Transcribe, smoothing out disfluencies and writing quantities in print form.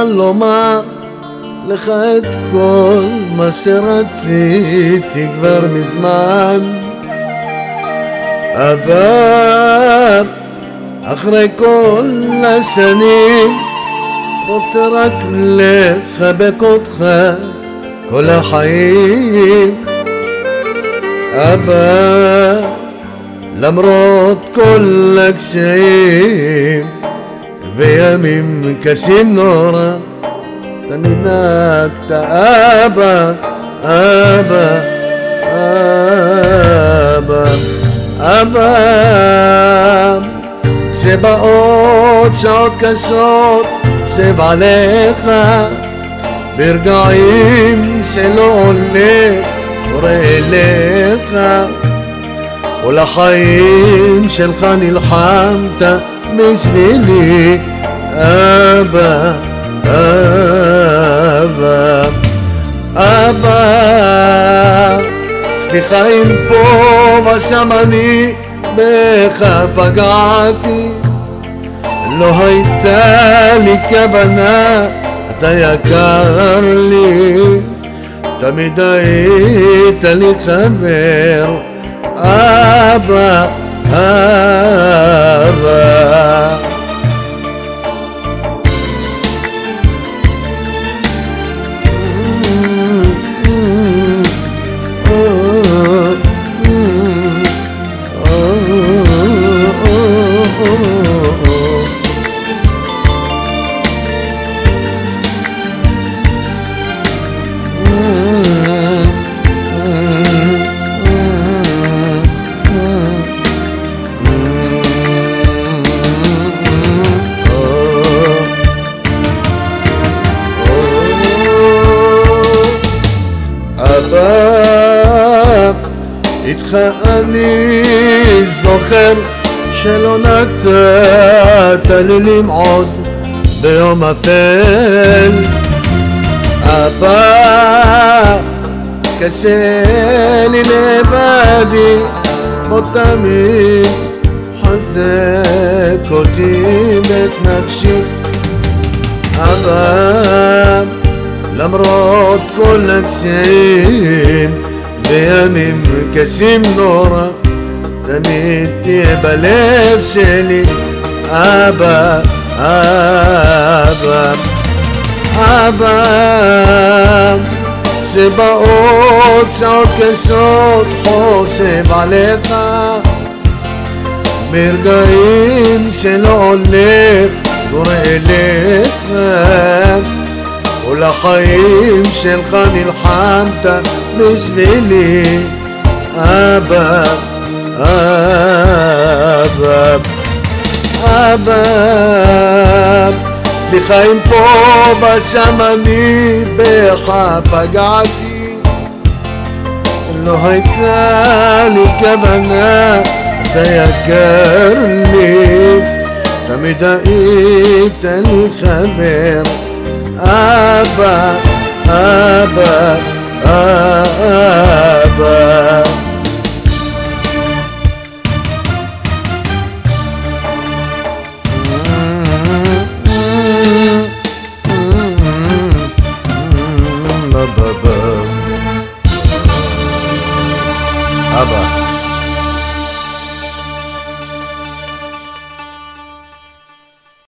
אוכל לומר לך את כל מה שרציתי כבר מזמן. אבל אחרי כל השנים רוצה רק לחבק אותך כל החיים. אבל למרות כל הקשיים וימים קשים נורא, תמיד נהגת אבא, אבא, אבא, אבא. כשבאות שעות קשות שב עליך, ברגעים שלא עולה קורא אליך, כל החיים שלך נלחמת בשבילי אבא, אבא, אבא. סליחה אם פה ושם אני בך פגעתי, לא הייתה לי כוונה, אתה יקר לי, תמיד היית לי חבר אבא, אבא. איתך אני זוכר שלא נתת לי למעוד ביום אפל. אבא, קשה לי לבדי, בוא תמיד חזק אותי ואת נפשי. אבא, למרות כל הקשיים וימים קשים נורא, תמיד תהיה בלב שלי אבא, אבא, אבא. שבאות שעות קשות חושב עליך, ברגעים שלא הולך קורא אליך, כל החיים שלך נלחמת בשבילי אבא, אבא, אבא. סליחה אם פה ושם אני בך פגעתי, לא הייתה לי כוונה, אתה יקר לי, תמיד היית לי חבר אבא, אבא, אבא.